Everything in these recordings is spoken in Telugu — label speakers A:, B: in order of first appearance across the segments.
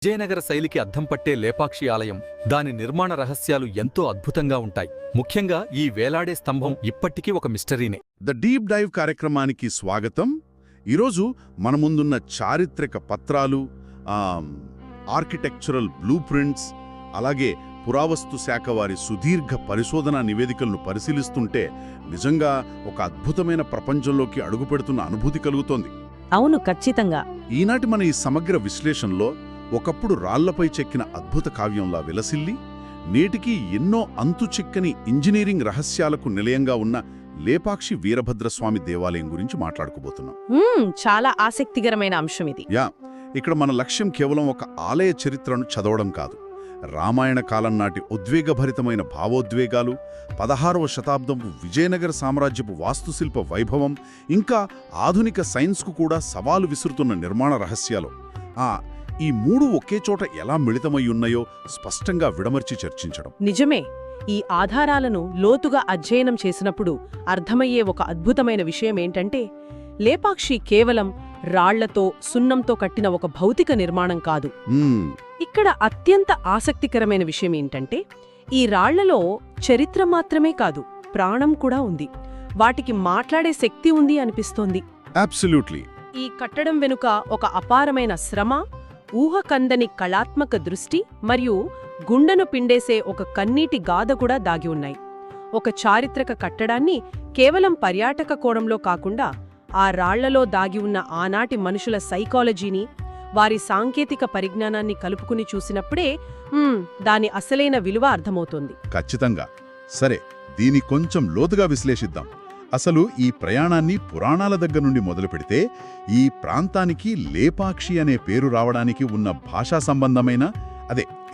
A: విజయనగర శైలికి అద్దం పట్టే లేపాక్షి ఆలయం దాని నిర్మాణ రహస్యాలు ఎంతో అద్భుతంగా ఉంటాయి. ముఖ్యంగా ఈ వేలాడే స్తంభం ఇప్పటికీ ఒక మిస్టరీనే.
B: ద డీప్ డైవ్ కార్యక్రమానికి స్వాగతం. ఈరోజు మన ముందున్న చారిత్రక పత్రాలు, ఆర్కిటెక్చరల్ బ్లూ ప్రింట్స్, అలాగే పురావస్తు శాఖ వారి సుదీర్ఘ పరిశోధనా నివేదికలను పరిశీలిస్తుంటే నిజంగా ఒక అద్భుతమైన ప్రపంచంలోకి అడుగుపెడుతున్న అనుభూతి కలుగుతోంది.
C: అవును, ఖచ్చితంగా.
B: ఈనాటి మన ఈ సమగ్ర విశ్లేషణలో ఒకప్పుడు రాళ్లపై చెక్కిన అద్భుత కావ్యంలా విలసిల్లి నేటికి ఎన్నో అంతుచిక్కని ఇంజనీరింగ్ రహస్యాలకు నిలయంగా ఉన్న లేపాక్షి వీరభద్రస్వామి దేవాలయం గురించి మాట్లాడుకోబోతున్నాం.
C: చాలా ఆసక్తికరమైన అంశం ఇది.
B: ఇక్కడ మన లక్ష్యం కేవలం ఒక ఆలయ చరిత్రను చదవడం కాదు. రామాయణ కాలం నాటి ఉద్వేగభరితమైన భావోద్వేగాలు, 16వ శతాబ్దపు విజయనగర సామ్రాజ్యపు వాస్తుశిల్ప వైభవం, ఇంకా ఆధునిక సైన్స్కు కూడా సవాలు విసురుతున్న నిర్మాణ రహస్యాలు, ఈ మూడు ఒకే చోట ఎలా మిళితమై ఉన్నాయో స్పష్టంగా విడమర్చి చర్చించడం.
C: నిజమే. ఈ ఆధారాలను లోతుగా అధ్యయనం చేసినప్పుడు అర్థమయ్యే ఒక అద్భుతమైన విషయమేంటంటే, లేపాక్షి కేవలం రాళ్లతో సున్నంతో కట్టిన ఒక భౌతిక నిర్మాణం కాదు. ఇక్కడ అత్యంత ఆసక్తికరమైన విషయమేంటంటే, ఈ రాళ్లలో చరిత్ర మాత్రమే కాదు, ప్రాణం కూడా ఉంది. వాటికి మాట్లాడే శక్తి ఉంది అనిపిస్తోంది.
B: అబ్సల్యూట్లీ.
C: ఈ కట్టడం వెనుక ఒక అపారమైన శ్రమ, ఊహకందని కళాత్మక దృష్టి మరియు గుండెను పిండేసే ఒక కన్నీటి గాథ కూడా దాగి ఉన్నాయి. ఒక చారిత్రక కట్టడాన్ని కేవలం పర్యాటక కోణంలో కాకుండా ఆ రాళ్లలో దాగి ఉన్న ఆనాటి మనుషుల సైకాలజీని, వారి సాంకేతిక పరిజ్ఞానాన్ని కలుపుకుని చూసినప్పుడే దాని అసలైన విలువ అర్థమవుతోంది.
B: ఖచ్చితంగా. సరే, దీని కొంచెం లోతుగా విశ్లేషిద్దాం. అసలు ఈ ప్రయాణాన్ని పురాణాల దగ్గర నుండి మొదలుపెడితే ఈ ప్రాంతానికి లేపాక్షి అనే పేరు రావడానికి ఉన్న భాషా సంబంధమైన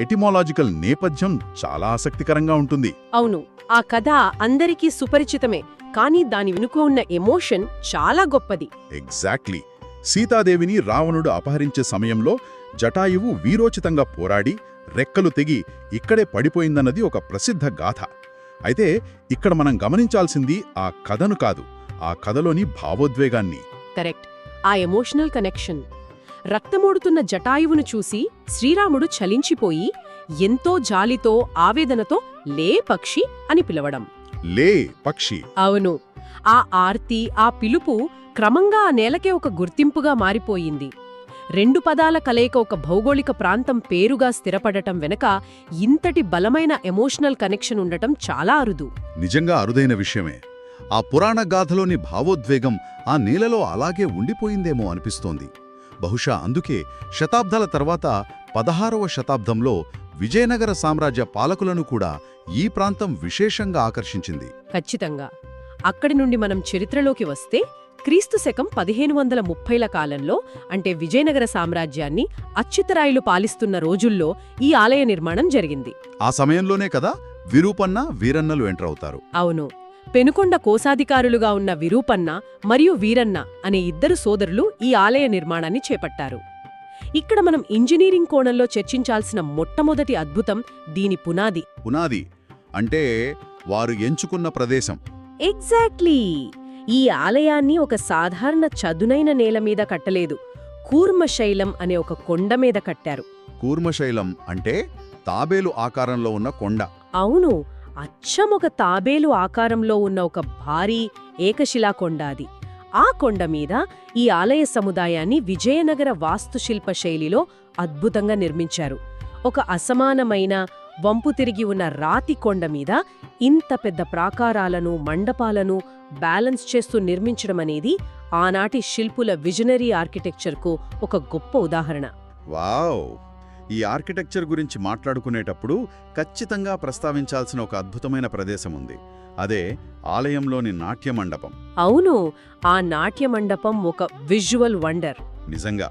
B: ఎటిమాలజికల్ నేపథ్యం చాలా ఆసక్తికరంగా ఉంటుంది.
C: అవును, ఆ కథ అందరికీ సుపరిచితమే, కానీ దాని వెనుక ఉన్న ఎమోషన్ చాలా గొప్పది.
B: ఎగ్జాక్ట్లీ. సీతాదేవిని రావణుడు అపహరించే సమయంలో జటాయువు వీరోచితంగా పోరాడి రెక్కలు తెగి ఇక్కడే పడిపోయిందన్నది ఒక ప్రసిద్ధ గాథ. అయితే ఇక్కడ మనం గమనించాల్సింది ఆ కథను కాదు, ఆ కథలోని భావోద్వేగాన్ని.
C: కరెక్ట్. ఆ ఎమోషనల్ కనెక్షన్. రక్తమోడుతున్న జటాయువును చూసి శ్రీరాముడు చలించిపోయి ఎంతో జాలితో ఆవేదనతో లే పక్షి అని పిలవడం.
B: లే పక్షి.
C: అవును. ఆ ఆర్తి, ఆ పిలుపు క్రమంగా ఆ నేలకే ఒక గుర్తింపుగా మారిపోయింది. రెండు పదాల కలయిక ఒక భౌగోళిక ప్రాంతం పేరుగా స్థిరపడటం వెనక ఇంతటి బలమైన ఎమోషనల్ కనెక్షన్ ఉండటం చాలా అరుదు.
B: నిజంగా అరుదైన విషయమే. ఆ పురాణ గాథలోని భావోద్వేగం ఆ నేలలో అలాగే ఉండిపోయిందేమో అనిపిస్తోంది. బహుశా అందుకే శతాబ్దాల తర్వాత 16వ శతాబ్దంలో విజయనగర సామ్రాజ్య పాలకులను కూడా ఈ ప్రాంతం విశేషంగా ఆకర్షించింది.
C: ఖచ్చితంగా. అక్కడి నుండి మనం చరిత్రలోకి వస్తే క్రీస్తు శకం 1530ల కాలంలో, అంటే విజయనగర సామ్రాజ్యాన్ని అచ్యుతరాయులు పాలిస్తున్న రోజుల్లో ఈ ఆలయ నిర్మాణం జరిగింది.
B: ఆ సమయంలోనే కదా విరూపన్న, వీరన్నలు ఎంటర్ అవుతారు.
C: అవును. పెనుకొండ కోశాధికారులుగా ఉన్న విరూపన్న మరియు వీరన్న అనే ఇద్దరు సోదరులు ఈ ఆలయ నిర్మాణాన్ని చేపట్టారు. ఇక్కడ మనం ఇంజనీరింగ్ కోణంలో చర్చించాల్సిన మొట్టమొదటి అద్భుతం దీని పునాది.
B: పునాది అంటే వారు ఎంచుకున్న ప్రదేశం.
C: ఎగ్జాక్ట్లీ. ఈ ఆలయాన్ని ఒక సాధారణ చదునైన నేల మీద కట్టలేదు, కూర్మశైలం అనే ఒక కొండ మీద కట్టారు.
B: కూర్మశైలం అంటే తాబేలు ఆకారంలో ఉన్న కొండ.
C: అవును, అచ్చం ఒక తాబేలు ఆకారంలో ఉన్న ఒక భారీ ఏకశిలా కొండ అది. ఆ కొండ మీద ఈ ఆలయ సముదాయాన్ని విజయనగర వాస్తుశిల్ప శైలిలో అద్భుతంగా నిర్మించారు. ఒక అసమానమైన వంపు తిరిగి ఉన్న రాతి కొండ మీద ఇంత పెద్ద ప్రాకారాలను, మండపాలను బ్యాలెన్స్ చేస్తూ నిర్మించడమనేది ఆనాటి శిల్పుల విజనరీ ఆర్కిటెక్చర్కు ఒక గొప్ప ఉదాహరణ.
B: వావ్! ఈ ఆర్కిటెక్చర్ గురించి మాట్లాడుకునేటప్పుడు ఖచ్చితంగా ప్రస్తావించాల్సిన ఒక అద్భుతమైన ప్రదేశం ఉంది. అదే ఆలయంలోని నాట్యమండపం.
C: అవును, ఆ నాట్యమండపం ఒక విజువల్ వండర్.
B: నిజంగా.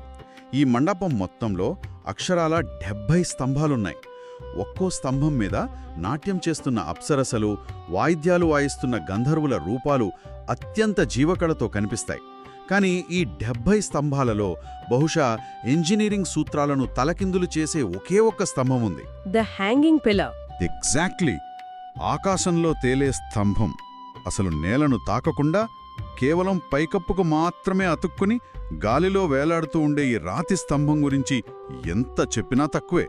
B: ఈ మండపం మొత్తంలో అక్షరాల 70 స్తంభాలున్నాయి. ఒక్కో స్తంభం మీద నాట్యం చేస్తున్న అప్సరసలు, వాయిద్యాలు వాయిస్తున్న గంధర్వుల రూపాలు అత్యంత జీవకళతో కనిపిస్తాయి. కానీ ఈ 70 స్తంభాలలో బహుశా ఇంజనీరింగ్ సూత్రాలను తలకిందులు చేసే ఒకే ఒక్క స్తంభం ఉంది.
C: The hanging pillar.
B: ఎగ్జాక్ట్లీ. ఆకాశంలో తేలే స్తంభం. అసలు నేలను తాకకుండా కేవలం పైకప్పుకు మాత్రమే అతుక్కుని గాలిలో వేలాడుతూ ఉండే ఈ రాతి స్తంభం గురించి ఎంత చెప్పినా తక్కువే.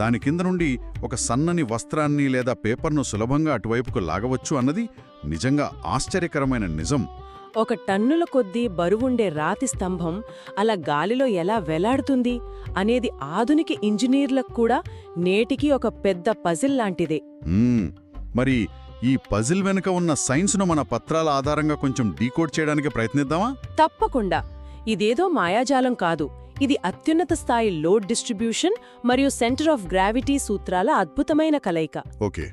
B: దాని కింద నుండి ఒక సన్నని వస్త్రాన్ని లేదా పేపర్ను సులభంగా అటువైపుకు లాగవచ్చు అన్నది నిజంగా ఆశ్చర్యకరమైన నిజం.
C: ఒక టన్నుల కొద్దీ బరువుండే రాతి స్తంభం అలా గాలిలో ఎలా వేలాడుతుంది అనేది ఆధునిక ఇంజనీర్లకు కూడా నేటికీ ఒక పెద్ద పజిల్ లాంటిదే.
B: మరి ఈ పజిల్ వెనుక ఉన్న సైన్స్ను మన పత్రాల ఆధారంగా కొంచెం డీకోడ్ చేయడానికి ప్రయత్నిద్దామా?
C: తప్పకుండా. ఇదేదో మాయాజాలం కాదు. ఇది అత్యున్నత స్థాయి లోడ్ డిస్ట్రిబ్యూషన్ మరియు సెంటర్ ఆఫ్ గ్రావిటీ సూత్రాల అద్భుతమైన కలయిక.
B: ఓకే.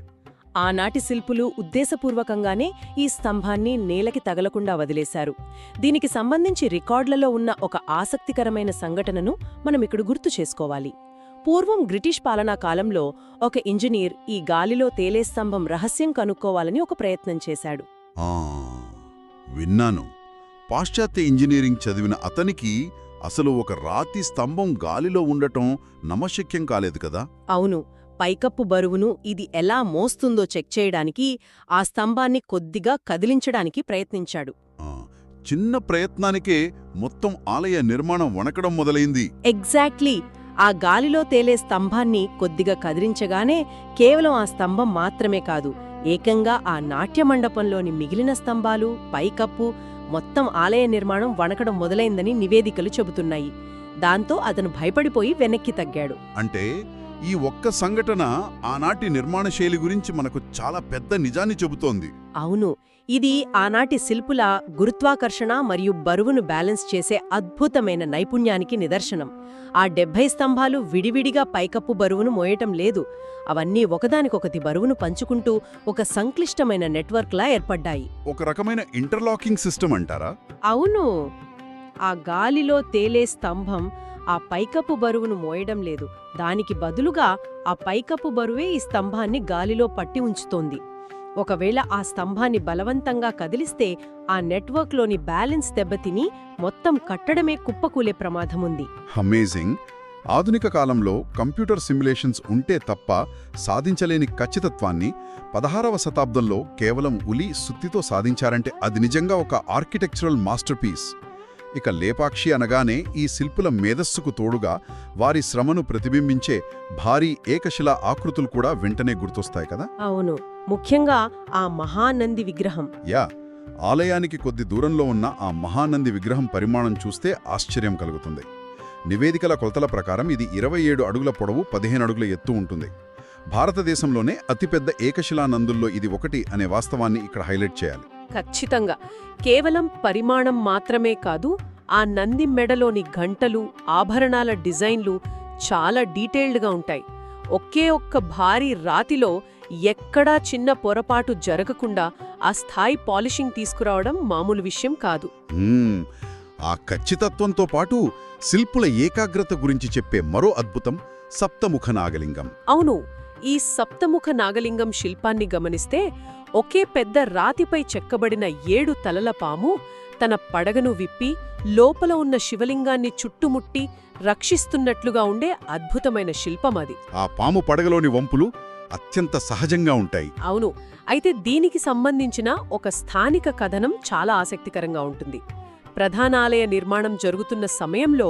C: ఆనాటి శిల్పులు ఉద్దేశపూర్వకంగానే ఈ స్తంభాన్ని నేలకి తగలకుండా వదిలేశారు. దీనికి సంబంధించి రికార్డులలో ఉన్న ఒక ఆసక్తికరమైన సంఘటనను మనమిక్కడ గుర్తు చేసుకోవాలి. పూర్వం బ్రిటిష్ పాలనా కాలంలో ఒక ఇంజనీర్ ఈ గాలిలో తేలే స్తంభం రహస్యం కనుక్కోవాలని ఒక ప్రయత్నం చేశాడు.
B: విన్నాను. పాశ్చాత్య ఇంజనీరింగ్ చదివిన అతనికి అసలు ఒక రాతి స్తంభం గాలిలో ఉండటం నమ్మశక్యం కాలేదు కదా?
C: అవును. పైకప్పు బరువును ఇది ఎలా మోస్తుందో చెక్ చేయడానికి ఆ స్తంభాన్ని కొద్దిగా కదిలించడానికి ప్రయత్నించాడు.
B: చిన్న ప్రయత్నానికే మొత్తం ఆలయ నిర్మాణం వణకడం మొదలైంది.
C: ఎగ్జాక్ట్లీ. ఆ గాలిలో తేలే స్తంభాన్ని కొద్దిగా కదిలించగానే కేవలం ఆ స్తంభం మాత్రమే కాదు, ఏకంగా ఆ నాట్యమండపంలోని మిగిలిన స్తంభాలు, పైకప్పు, మొత్తం ఆలయ నిర్మాణం వణకడం మొదలైందని నివేదికలు చెబుతున్నాయి. దాంతో అతను భయపడిపోయి వెనక్కి తగ్గాడు.
B: అంటే ఈ ఒక్క సంఘటన ఆనాటి నిర్మాణ శైలి గురించి మనకు చాలా పెద్ద నిజాన్ని చెబుతోంది.
C: అవును. ఇది ఆనాటి శిల్పుల గురుత్వాకర్షణ మరియు బరువును బ్యాలెన్స్ చేసే అద్భుతమైన నైపుణ్యానికి నిదర్శనం. ఆ 70 స్తంభాలు విడివిడిగా పైకప్పు బరువును మోయటం లేదు. అవన్నీ ఒకదానికొకటి బరువును పంచుకుంటూ ఒక సంక్లిష్టమైన నెట్వర్క్లా ఏర్పడ్డాయి.
B: ఒక రకమైన ఇంటర్లాకింగ్ సిస్టమ్ అంటారా?
C: అవును. ఆ గాలిలో తేలే స్తంభం ఆ పైకప్పు బరువును మోయడం లేదు. దానికి బదులుగా ఆ పైకప్పు బరువే ఈ స్తంభాన్ని గాలిలో పట్టి ఉంచుతోంది. ఒకవేళ ఆ స్తంభాన్ని బలవంతంగా కదిలిస్తే ఆ నెట్వర్క్లోని బ్యాలెన్స్ దెబ్బతిని మొత్తం కట్టడమే కుప్పకూలే ప్రమాదముంది.
B: అమేజింగ్. ఆధునిక కాలంలో కంప్యూటర్ సిమ్యులేషన్స్ ఉంటే తప్ప సాధించలేని ఖచ్చితత్వాన్ని 16వ శతాబ్దంలో కేవలం ఉలి, సుత్తితో సాధించారంటే అది నిజంగా ఒక ఆర్కిటెక్చరల్ మాస్టర్పీస్. ఇక లేపాక్షి అనగానే ఈ శిల్పుల మేధస్సుకు తోడుగా వారి శ్రమను ప్రతిబింబించే భారీ ఏకశిలా ఆకృతులు కూడా వెంటనే గుర్తొస్తాయి కదా?
C: అవును. ముఖ్యంగా ఆ మహానంది విగ్రహం.
B: ఆలయానికి కొద్ది దూరంలో ఉన్న ఆ మహానంది విగ్రహం పరిమాణం చూస్తే ఆశ్చర్యం కలుగుతుంది. నివేదికల కొలతల ప్రకారం ఇది 27 అడుగుల పొడవు, 15 అడుగుల ఎత్తు ఉంటుంది. భారతదేశంలోనే అతిపెద్ద ఏకశిలా నందుల్లో ఇది ఒకటి అనే వాస్తవాన్ని ఇక్కడ హైలైట్ చేయాలి.
C: ఖచ్చితంగా. కేవలం పరిమాణం మాత్రమే కాదు, ఆ నంది మెడలోని గంటలు, ఆభరణాల డిజైన్లు చాలా డీటెయిల్డ్గా ఉంటాయి. ఒకే ఒక్క భారీ రాతిలో ఎక్కడా చిన్న పొరపాటు జరగకుండా ఆ స్థాయి పాలిషింగ్ తీసుకురావడం మామూలు విషయం కాదు.
B: ఆ ఖచ్చితత్వంతో పాటు శిల్పుల ఏకాగ్రత గురించి చెప్పే మరో అద్భుతం సప్తముఖ నాగలింగం.
C: అవును. ఈ సప్తముఖ నాగలింగం శిల్పాన్ని గమనిస్తే ఒకే పెద్ద రాతిపై చెక్కబడిన 7 తలల పాము తన పడగను విప్పి లోపల ఉన్న శివలింగాన్ని చుట్టుముట్టి రక్షిస్తున్నట్లుగా ఉండే అద్భుతమైన శిల్పం అది.
B: ఆ పాము పడగలోని వంపులు అత్యంత సహజంగా ఉంటాయి.
C: అవును. అయితే దీనికి సంబంధించిన ఒక స్థానిక కథనం చాలా ఆసక్తికరంగా ఉంటుంది. ప్రధానాలయ నిర్మాణం జరుగుతున్న సమయంలో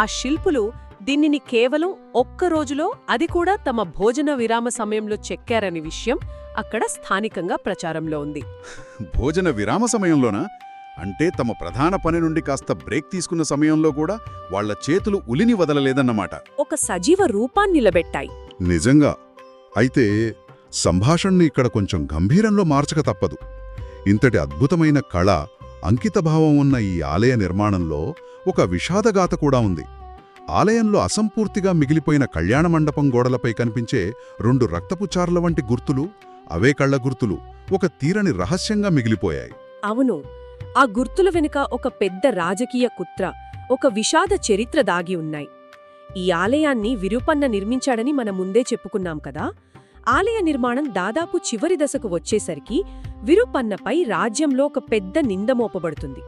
C: ఆ శిల్పులు దీనిని కేవలం ఒక్క రోజులో, అది కూడా తమ భోజన విరామ సమయంలో చెక్కారని విషయం అక్కడ స్థానికంగా ప్రచారంలో ఉంది.
B: భోజన విరామ సమయంలోనా? అంటే తమ ప్రధాన పని నుండి కాస్త బ్రేక్ తీసుకున్న సమయంలో కూడా వాళ్ల చేతులు ఉలిని వదలలేదన్నమాట.
C: ఒక సజీవ రూపాన్ని నిలబెట్టాయి.
B: నిజంగా. అయితే సంభాషణని ఇక్కడ కొంచెం గంభీరంలో మార్చక తప్పదు. ఇంతటి అద్భుతమైన కళ, అంకితభావం ఉన్న ఈ ఆలయ నిర్మాణంలో ఒక విషాదగాథ కూడా ఉంది. ఆలయంలో అసంపూర్తిగా మిగిలిపోయిన కళ్యాణ మండపం గోడలపై కనిపించే 2 రక్తపుచార్ల వంటి గుర్తులు, అవే కళ్ల గుర్తులు ఒక తీరని రహస్యంగా మిగిలిపోయాయి.
C: అవును. ఆ గుర్తుల వెనుక ఒక పెద్ద రాజకీయ కుట్ర, ఒక విషాద చరిత్ర దాగి ఉన్నాయి. ఈ ఆలయాన్ని విరూపన్న నిర్మించాడని మనం ముందే చెప్పుకున్నాం కదా. ఆలయ నిర్మాణం దాదాపు చివరి దశకు వచ్చేసరికి విరూపన్నపై రాజ్యంలో ఒక పెద్ద నింద మోపబడుతుంది.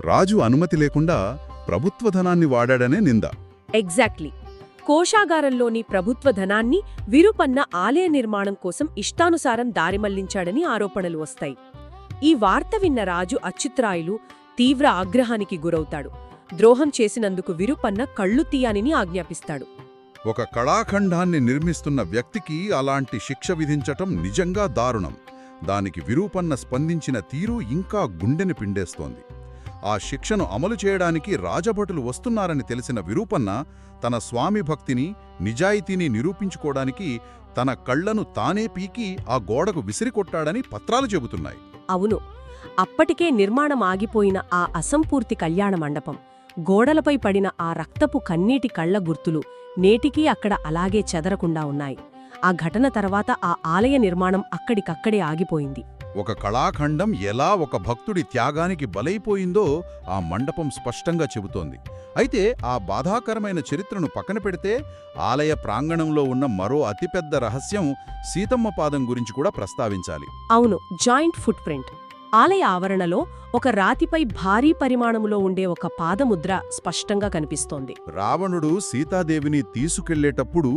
B: రాజు అనుమతి లేకుండా ప్రభుత్వ ధనాన్ని వాడాడనే నింద.
C: ఎగ్జాక్ట్లీ. కోశాగారంలోని ప్రభుత్వ ధనాన్ని విరూపన్న ఆలయ నిర్మాణం కోసం ఇష్టానుసారం దారిమళ్లించాడని ఆరోపణలు వస్తాయి. ఈ వార్త విన్న రాజు అచ్యుత్రాయులు తీవ్ర ఆగ్రహానికి గురవుతాడు. ద్రోహం చేసినందుకు విరూపన్న కళ్ళు తీయాలని ఆజ్ఞాపిస్తాడు.
B: ఒక కళాఖండాన్ని నిర్మిస్తున్న వ్యక్తికి అలాంటి శిక్ష విధించటం నిజంగా దారుణం. దానికి విరూపన్న స్పందించిన తీరు ఇంకా గుండెని పిండేస్తోంది. ఆ శిక్షను అమలు చేయడానికి రాజభటులు వస్తున్నారని తెలిసిన విరూపన్న తన స్వామి భక్తిని, నిజాయితీని నిరూపించుకోవడానికి తన కళ్లను తానే పీకి ఆ గోడకు విసిరికొట్టాడని పత్రాలు చెబుతున్నాయి.
C: అవును, అప్పటికే నిర్మాణం ఆగిపోయిన ఆ అసంపూర్తి కళ్యాణ మండపం, గోడలపై పడిన ఆ రక్తపు కన్నీటి కళ్ల గుర్తులు నేటికీ అక్కడ అలాగే చెదరకుండా ఉన్నాయి. ఆ ఘటన తర్వాత ఆ ఆలయ నిర్మాణం అక్కడికక్కడే ఆగిపోయింది.
B: ఒక కళాఖండం ఎలా ఒక భక్తుడి త్యాగానికి బలైపోయిందో ఆ మండపం స్పష్టంగా చెబుతోంది. అయితే ఆ బాధాకరమైన చరిత్రను పక్కన పెడితే ఆలయ ప్రాంగణంలో ఉన్న మరో అతిపెద్ద రహస్యం సీతమ్మ పాదం గురించి కూడా ప్రస్తావించాలి.
C: అవును, జాయింట్ ఫుట్ ప్రింట్. ఆలయ ఆవరణలో ఒక రాతిపై భారీ పరిమాణములో ఉండే ఒక పాదముద్ర స్పష్టంగా కనిపిస్తోంది.
B: రావణుడు సీతాదేవిని తీసుకెళ్లేటప్పుడు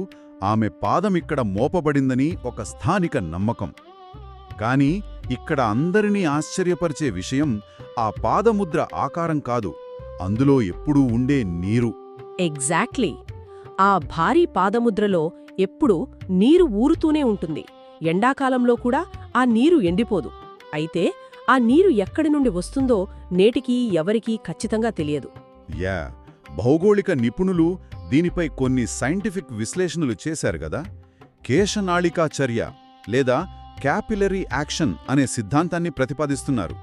B: ఆమె పాదమిక్కడ మోపబడిందని ఒక స్థానిక నమ్మకం. కాని ఇక్కడ అందరినీ ఆశ్చర్యపరిచే విషయం ఆ పాదముద్ర ఆకారం కాదు, అందులో ఎప్పుడూ ఉండే నీరు.
C: ఎగ్జాక్ట్లీ. ఆ భారీ పాదముద్రలో ఎప్పుడూ నీరు ఊరుతూనే ఉంటుంది. ఎండాకాలంలో కూడా ఆ నీరు ఎండిపోదు. అయితే ఆ నీరు ఎక్కడి నుండి వస్తుందో నేటికీ ఎవరికీ ఖచ్చితంగా తెలియదు.
B: భౌగోళిక నిపుణులు దీనిపై కొన్ని సైంటిఫిక్ విశ్లేషణలు చేశారు గదా. కేశనాళికా చర్య లేదా క్యాపిలరీ యాక్షన్ అనే సిద్ధాంతాన్ని ప్రతిపాదిస్తున్నారు.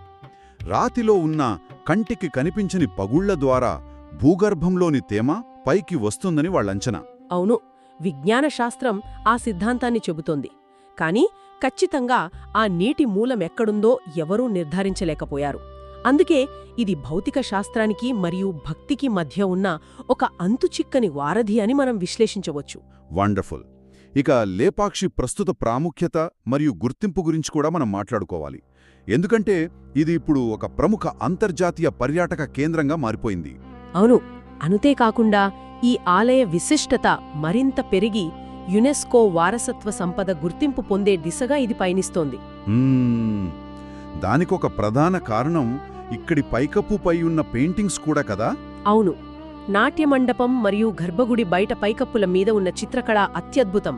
B: రాతిలో ఉన్న కంటికి కనిపించని పగుళ్ల ద్వారా భూగర్భంలోని తేమ పైకి వస్తుందని వాళ్ళంచనా.
C: అవును, విజ్ఞాన శాస్త్రం ఆ సిద్ధాంతాన్ని చెబుతోంది. కాని ఖచ్చితంగా ఆ నీటి మూలమెక్కడుందో ఎవరూ నిర్ధారించలేకపోయారు. అందుకే ఇది భౌతిక శాస్త్రానికి మరియు భక్తికి మధ్య ఉన్న ఒక అంతుచిక్కని వారధి అని మనం విశ్లేషించవచ్చు.
B: వండర్ఫుల్. ఇక లేపాక్షి ప్రస్తుత ప్రాముఖ్యత మరియు గుర్తింపు గురించి కూడా మనం మాట్లాడుకోవాలి. ఎందుకంటే ఇది ఇప్పుడు ఒక ప్రముఖ అంతర్జాతీయ పర్యాటక కేంద్రంగా మారిపోయింది.
C: అవును, అంతేకాకుండా ఈ ఆలయ విశిష్టత మరింత పెరిగి యునెస్కో వారసత్వ సంపద గుర్తింపు పొందే దిశగా ఇది పయనిస్తోంది.
B: దానికొక ప్రధాన కారణం ఇక్కడి పైకప్పుపై ఉన్న పెయింటింగ్స్ కూడా కదా.
C: అవును, నాట్యమండపం మరియు గర్భగుడి బయట పైకప్పుల మీద ఉన్న చిత్రకళ అత్యద్భుతం.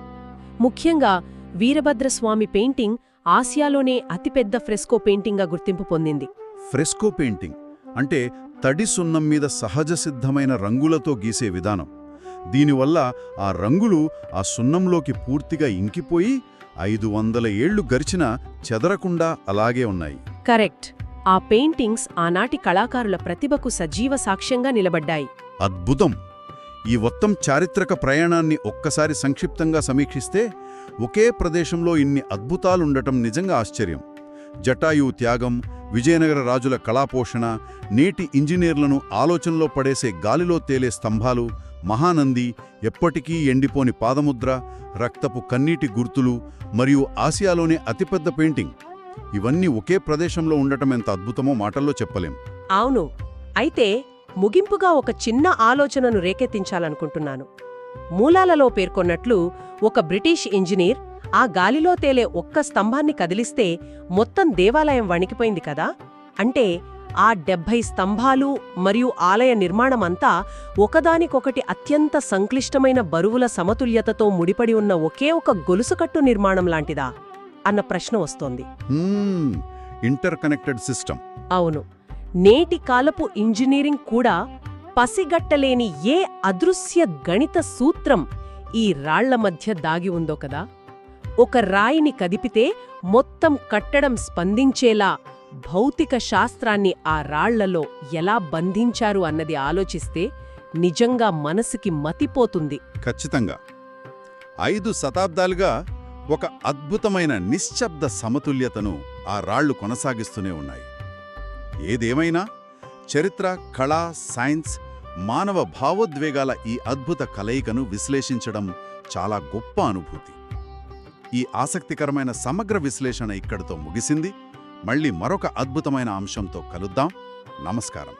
C: ముఖ్యంగా వీరభద్రస్వామి పెయింటింగ్ ఆసియాలోనే అతిపెద్ద ఫ్రెస్కో పెయింటింగ్గా గుర్తింపు పొందింది.
B: ఫ్రెస్కో పెయింటింగ్ అంటే తడి సున్నం మీద సహజ సిద్ధమైన రంగులతో గీసే విధానం. దీనివల్ల ఆ రంగులు ఆ సున్నంలోకి పూర్తిగా ఇంకిపోయి 500 ఏళ్లు గడిచినా చెదరకుండా అలాగే ఉన్నాయి.
C: కరెక్ట్. ఆ పెయింటింగ్స్ ఆనాటి కళాకారుల ప్రతిభకు సజీవ సాక్ష్యంగా నిలబడ్డాయి.
B: అద్భుతం. ఈ మొత్తం చారిత్రక ప్రయాణాన్ని ఒక్కసారి సంక్షిప్తంగా సమీక్షిస్తే ఒకే ప్రదేశంలో ఇన్ని అద్భుతాలుండటం నిజంగా ఆశ్చర్యం. జటాయు త్యాగం, విజయనగర రాజుల కళాపోషణ, నేటి ఇంజనీర్లను ఆలోచనలో పడేసే గాలిలో తేలే స్తంభాలు, మహానంది, ఎప్పటికీ ఎండిపోని పాదముద్ర, రక్తపు కన్నీటి గుర్తులు మరియు ఆసియాలోనే అతిపెద్ద పెయింటింగ్, ఇవన్నీ ఒకే ప్రదేశంలో ఉండటం ఎంత అద్భుతమో మాటల్లో చెప్పలేం.
C: అవును. అయితే ముగింపుగా ఒక చిన్న ఆలోచనను రేకెత్తించాలనుకుంటున్నాను. మూలాలలో పేర్కొన్నట్లు ఒక బ్రిటిష్ ఇంజనీర్ ఆ గాలిలో తేలే ఒక్క స్తంభాన్ని కదిలిస్తే మొత్తం దేవాలయం వణికిపోయింది కదా. అంటే ఆ 70 స్తంభాలు మరియు ఆలయ నిర్మాణమంతా ఒకదానికొకటి అత్యంత సంక్లిష్టమైన బరువుల సమతుల్యతతో ముడిపడి ఉన్న ఒకే ఒక గొలుసుకట్టు నిర్మాణం లాంటిదా అన్న ప్రశ్న వస్తోంది.
B: Inter connected system.
C: అవును. నేటి కాలపు ఇంజనీరింగ్ కూడా పసిగట్టలేని ఏ అదృశ్య గణిత సూత్రం ఈ రాళ్ల మధ్య దాగి ఉందో కదా. ఒక రాయిని కదిపితే మొత్తం కట్టడం స్పందించేలా భౌతిక శాస్త్రాన్ని ఆ రాళ్లలో ఎలా బంధించారు అన్నది ఆలోచిస్తే నిజంగా మనసుకి మతిపోతుంది.
B: ఖచ్చితంగా. 5 శతాబ్దాలుగా ఒక అద్భుతమైన నిశ్శబ్ద సమతుల్యతను ఆ రాళ్లు కొనసాగిస్తూనే ఉన్నాయి. ఏదేమైనా చరిత్ర, కళ, సైన్స్, మానవ భావోద్వేగాల ఈ అద్భుత కలయికను విశ్లేషించడం చాలా గొప్ప అనుభూతి. ఈ ఆసక్తికరమైన సమగ్ర విశ్లేషణ ఇక్కడితో ముగిసింది. మళ్ళీ మరొక అద్భుతమైన అంశంతో కలుద్దాం. నమస్కారం.